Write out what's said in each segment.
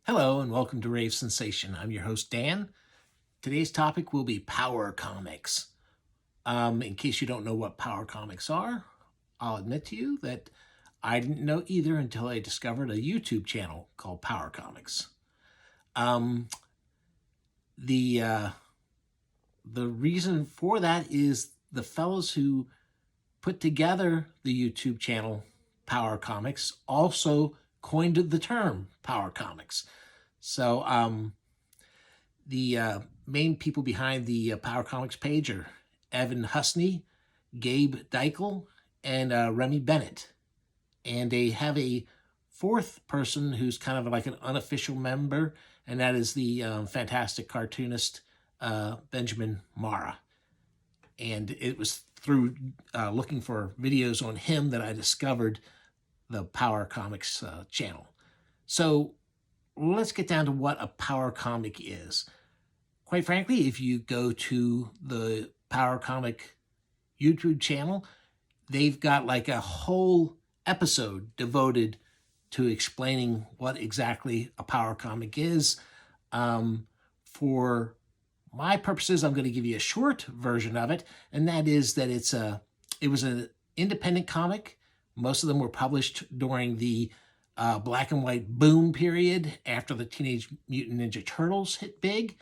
Hello and welcome to Rave Sensation. I'm your host, Dan. Today's topic will be Power Comics. In case you don't know what Power Comics are, I'll admit to you that I didn't know either until I discovered a YouTube channel called Power Comics. Um, the uh, the reason for that is the fellows who put together the YouTube channel Power Comics also coined the term Power Comics. So the main people behind the Power Comics page are Evan Husney, Gabe Deichel, and Remy Bennett. And they have a fourth person who's kind of like an unofficial member, and that is the fantastic cartoonist Benjamin Marra. And it was through looking for videos on him that I discovered the Power Comics channel. So let's get down to what a Power Comic is. Quite frankly, if you go to the Power Comic YouTube channel, they've got like a whole episode devoted to explaining what exactly a Power Comic is. For my purposes, I'm going to give you a short version of it, and that is that it was an independent comic. Most of them were published during the black and white boom period after the Teenage Mutant Ninja Turtles hit big.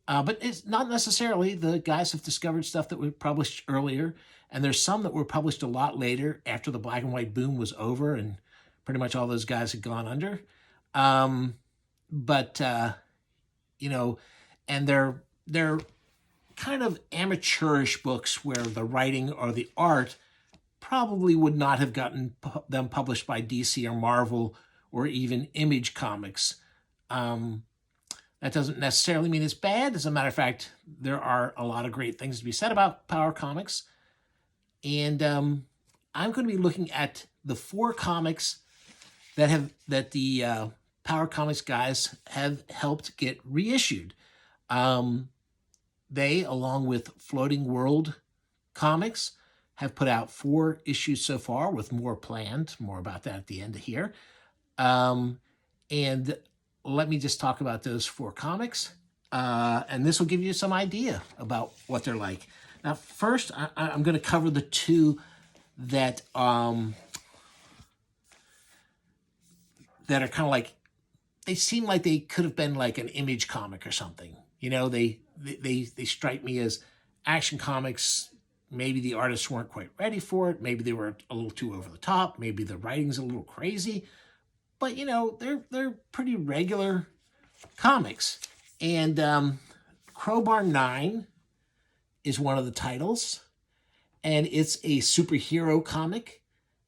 But it's not necessarily. The guys have discovered stuff that was published earlier, and there's some that were published a lot later after the black and white boom was over and pretty much all those guys had gone under. But and they're kind of amateurish books where the writing or the art probably would not have gotten them published by DC or Marvel or even Image Comics. That doesn't necessarily mean it's bad. As a matter of fact, there are a lot of great things to be said about Power Comics. And I'm going to be looking at the 4 comics that the Power Comics guys have helped get reissued. They, along with Floating World Comics, have put out 4 issues so far, with more planned. More about that at the end of here. And let me just talk about those 4 comics, and this will give you some idea about what they're like. Now, first, I'm going to cover the 2 that are kind of like, they seem like they could have been like an Image comic or something. You know, they strike me as Action Comics. Maybe the artists weren't quite ready for it. Maybe they were a little too over the top. Maybe the writing's a little crazy. But, you know, they're pretty regular comics. And Crowbar 9 is one of the titles. And it's a superhero comic.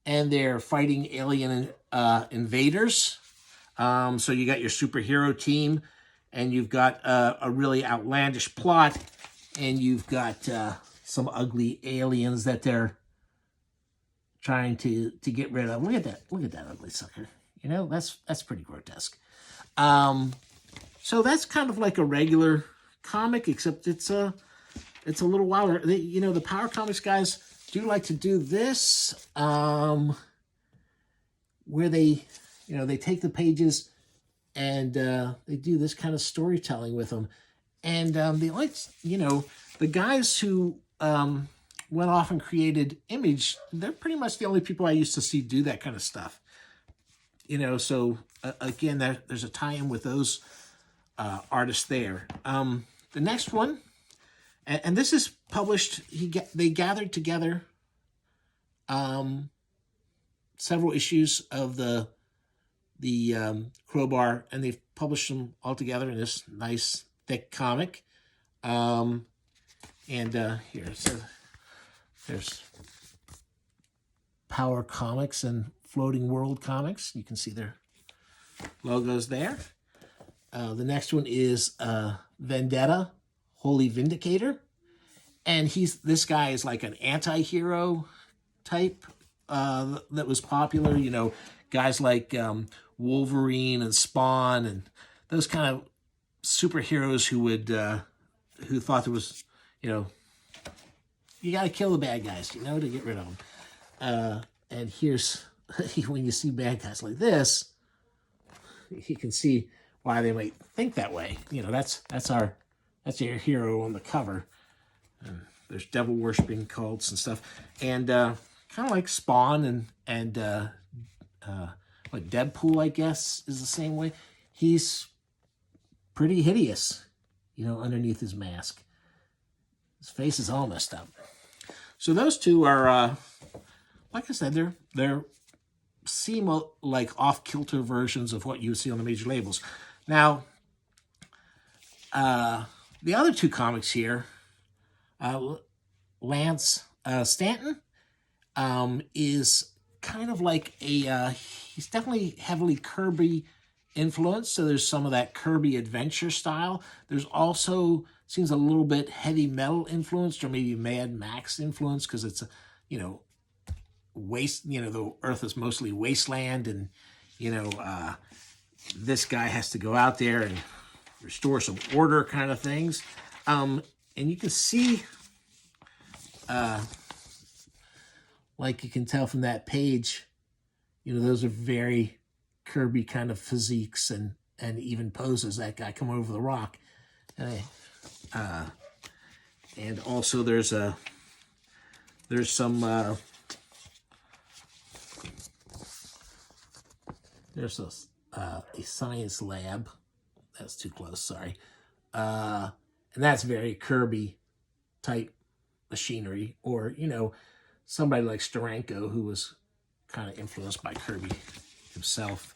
And they're fighting alien invaders. So you got your superhero team. And you've got a really outlandish plot. And you've got some ugly aliens that they're trying to get rid of. Look at that ugly sucker. You know, that's pretty grotesque. So that's kind of like a regular comic, except it's a little wilder. The Power Comics guys do like to do this, where they take the pages and they do this kind of storytelling with them. And they like, the guys who went off and created Image, they're pretty much the only people I used to see do that kind of stuff. So again, there's a tie-in with those artists there. The next one, and this is published, they gathered together several issues of the Crowbar, and they've published them all together in this nice thick comic. Here, so there's Power Comics and Floating World Comics. You can see their logos there. The next one is Vendetta, Holy Vindicator. And this guy is like an anti-hero type that was popular. Guys like Wolverine and Spawn and those kind of superheroes who thought there was, you got to kill the bad guys, to get rid of them. And here's, when you see bad guys like this, you can see why they might think that way. You know, that's our hero on the cover. And there's devil worshipping cults and stuff, and kind of like Spawn and what Deadpool, I guess, is the same way. He's pretty hideous, you know, underneath his mask. His face is all messed up. So those two are, like I said, they're seem like off-kilter versions of what you see on the major labels. Now, the other two comics here, Lance Stanton is kind of like he's definitely heavily Kirby influenced, so there's some of that Kirby adventure style. There's also seems a little bit heavy metal influenced, or maybe Mad Max influenced, because it's you know, the Earth is mostly wasteland, and you know, this guy has to go out there and restore some order, kind of things. And you can see, like you can tell from that page, you know, those are very Kirby kind of physiques and even poses. That guy come over the rock, and also there's some there's a science lab. That's too close. Sorry, and that's very Kirby type machinery, or you know, somebody like Steranko, who was kind of influenced by Kirby himself.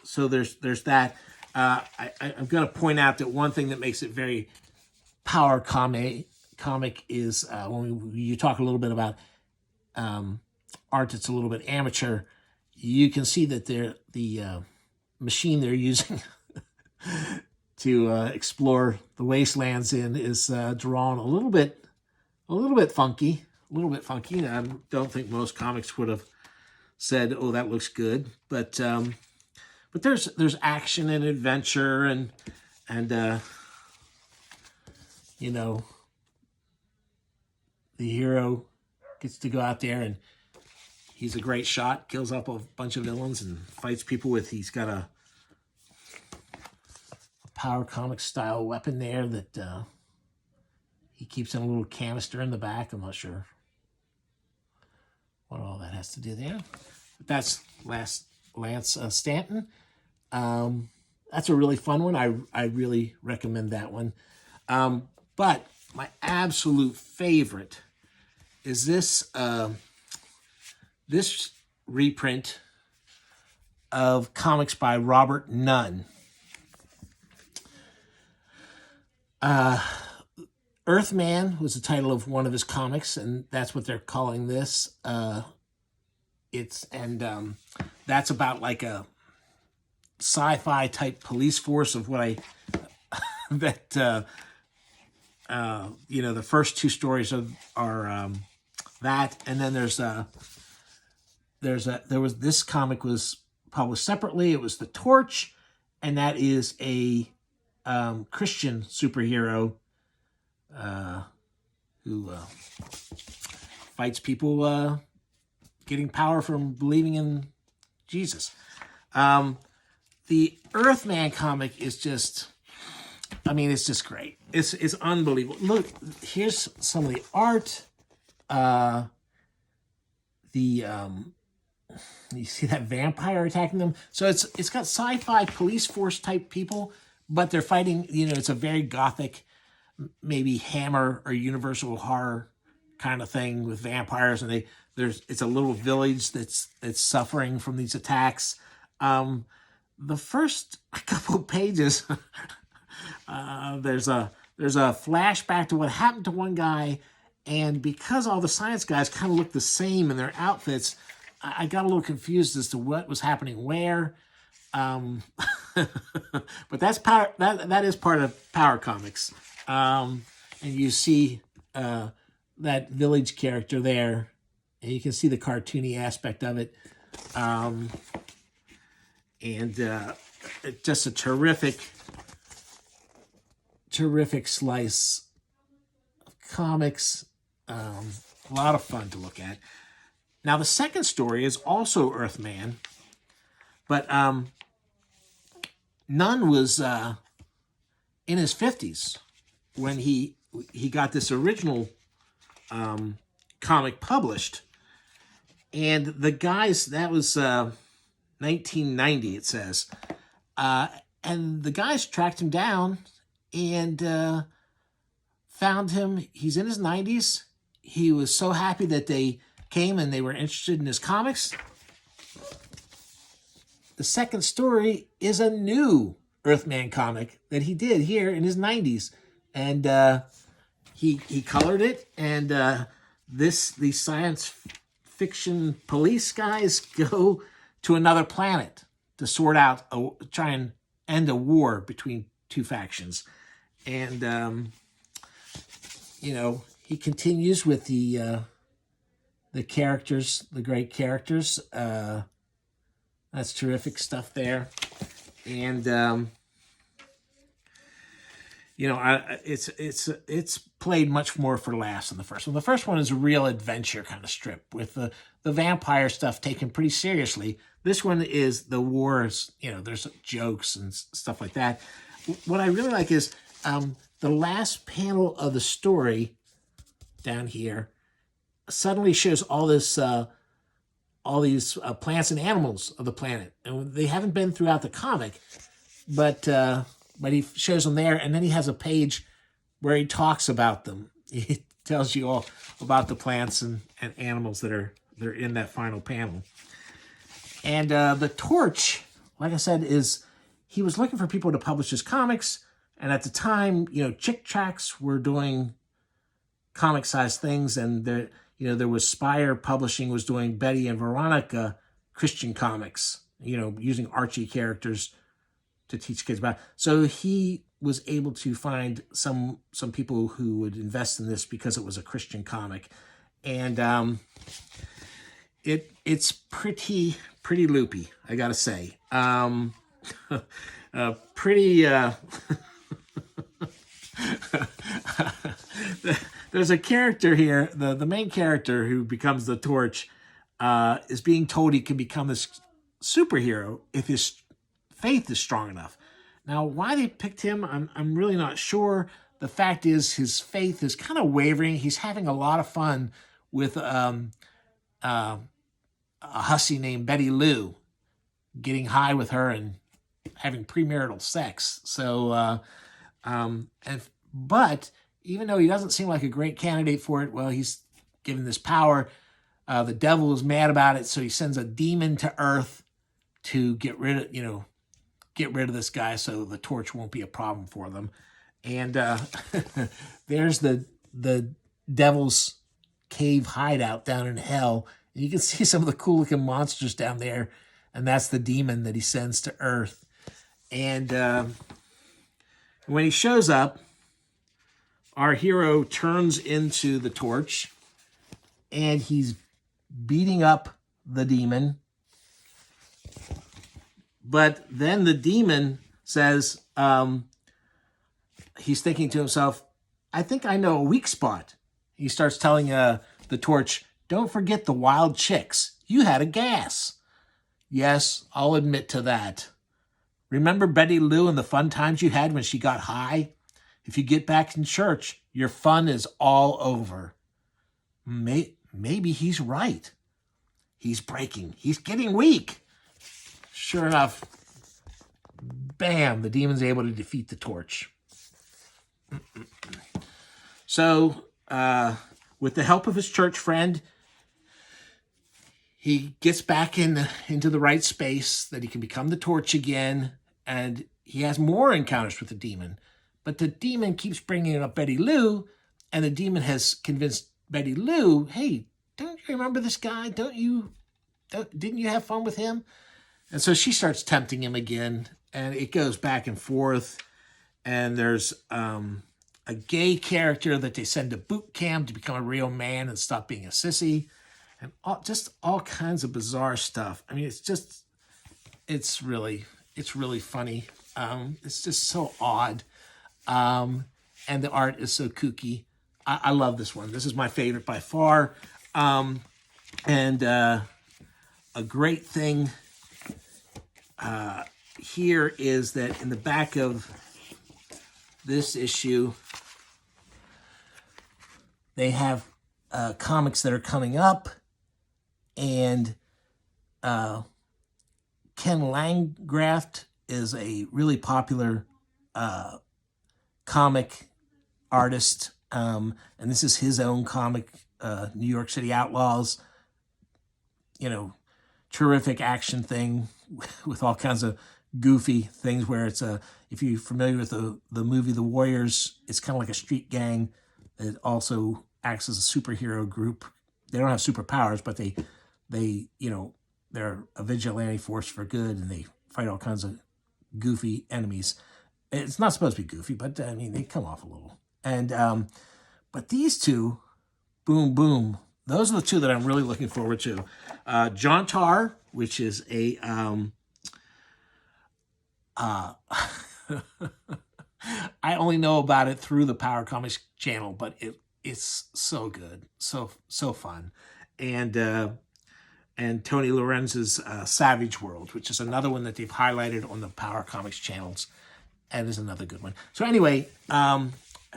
So there's that. I'm going to point out that one thing that makes it very power comic is when you talk a little bit about art that's a little bit amateur, you can see that the machine they're using to explore the wastelands in is drawn a little bit funky. I don't think most comics would have said, "Oh, that looks good," but there's action and adventure and you know, the hero gets to go out there and he's a great shot, kills up a bunch of villains and fights people with. He's got a power comic style weapon there that he keeps in a little canister in the back. I'm not sure what all that has to do there. But that's Lance Stanton. That's a really fun one. I really recommend that one. But my absolute favorite is this this reprint of comics by Robert Nunn. Earthman was the title of one of his comics, and that's what they're calling this. That's about like a sci-fi type police force of what you know, the first two stories are that, and then there was this comic was published separately. It was The Torch, and that is a Christian superhero who fights people getting power from believing in Jesus. The Earthman comic is just, I mean, it's just great. It's unbelievable. Look, here's some of the art. You see that vampire attacking them. So it's got sci-fi police force type people, but they're fighting, you know, it's a very gothic, maybe Hammer or Universal horror kind of thing with vampires, and it's a little village that's suffering from these attacks. The first couple of pages, there's a flashback to what happened to one guy, and because all the science guys kind of look the same in their outfits, I got a little confused as to what was happening where. But that's power. That is part of Power Comics, and you see that village character there, and you can see the cartoony aspect of it, and just a terrific slice of comics. A lot of fun to look at. Now, the second story is also Earthman, But Nunn was in his 50s when he got this original comic published. And the guys, that was 1990, it says. And the guys tracked him down and found him. He's in his 90s. He was so happy that they came and they were interested in his comics. The second story is a new Earthman comic that he did here in his 90s. And he colored it. And these science fiction police guys go to another planet to sort out, try and end a war between two factions. And, he continues with the characters, the great characters. That's terrific stuff there. And, it's played much more for laughs than the first one. The first one is a real adventure kind of strip with the vampire stuff taken pretty seriously. This one is the wars, there's jokes and stuff like that. What I really like is the last panel of the story down here suddenly shows all these plants and animals of the planet. And they haven't been throughout the comic, but he shows them there, and then he has a page where he talks about them. He tells you all about the plants and animals that are in that final panel. And the Torch, like I said, he was looking for people to publish his comics, and at the time, Chick Tracts were doing comic-sized things, and there was Spire Publishing was doing Betty and Veronica Christian comics, using Archie characters to teach kids about. So he was able to find some people who would invest in this because it was a Christian comic. And it's pretty loopy, I gotta say. There's a character here, the main character who becomes the Torch, is being told he can become this superhero if his faith is strong enough. Now, why they picked him, I'm really not sure. The fact is his faith is kind of wavering. He's having a lot of fun with a hussy named Betty Lou, getting high with her and having premarital sex. So, but even though he doesn't seem like a great candidate for it, well, he's given this power. The devil is mad about it, so he sends a demon to Earth to get rid of this guy, so the Torch won't be a problem for them. And there's the devil's cave hideout down in hell. And you can see some of the cool looking monsters down there, and that's the demon that he sends to Earth. And when he shows up, our hero turns into the Torch, and he's beating up the demon. But then the demon says, he's thinking to himself, I think I know a weak spot. He starts telling the Torch, don't forget the wild chicks. You had a gas. Yes, I'll admit to that. Remember Betty Lou and the fun times you had when she got high? If you get back in church, your fun is all over. Maybe he's right. He's breaking. He's getting weak. Sure enough, bam, the demon's able to defeat the Torch. So, with the help of his church friend, he gets back into the right space that he can become the Torch again, and he has more encounters with the demon. But the demon keeps bringing up Betty Lou, and the demon has convinced Betty Lou, hey, don't you remember this guy? Didn't you have fun with him? And so she starts tempting him again, and it goes back and forth. And there's a gay character that they send to boot camp to become a real man and stop being a sissy, and all kinds of bizarre stuff. I mean, it's really funny. It's just so odd, and the art is so kooky. I love this one. This is my favorite by far, and a great thing here is that in the back of this issue, they have comics that are coming up, and Ken Landgraf is a really popular comic artist, and this is his own comic, New York City Outlaws. You know, terrific action thing with all kinds of goofy things where it's if you're familiar with the movie The Warriors, it's kind of like a street gang that also acts as a superhero group. They don't have superpowers, but they you know, they're a vigilante force for good, and they fight all kinds of goofy enemies. It's not supposed to be goofy, but I mean, they come off a little. And but these two, boom, boom, those are the two that I'm really looking forward to. John Tarr, which is a I only know about it through the Power Comics channel, but it's so good, so fun. And Tony Lorenz's Savage World, which is another one that they've highlighted on the Power Comics channels, and is another good one. So anyway, I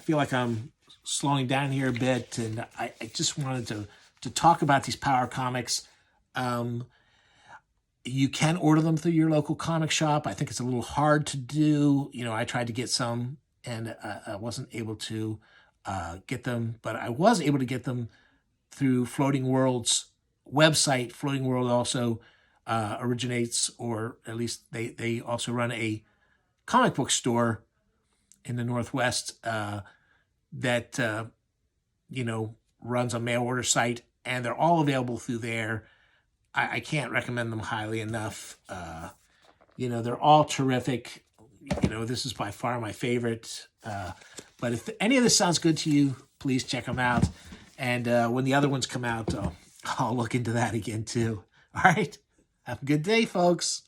feel like I'm slowing down here a bit, and I just wanted to talk about these Power Comics. You can order them through your local comic shop. I think it's a little hard to do. You know, I tried to get some, and I wasn't able to get them, but I was able to get them through Floating World's website. Floating World also originates, or at least they also run a comic book store in the Northwest that you know, runs a mail order site, and they're all available through there. I can't recommend them highly enough. You know, they're all terrific. You know, this is by far my favorite. But if any of this sounds good to you, please check them out. And when the other ones come out, I'll look into that again too. All right. Have a good day, folks.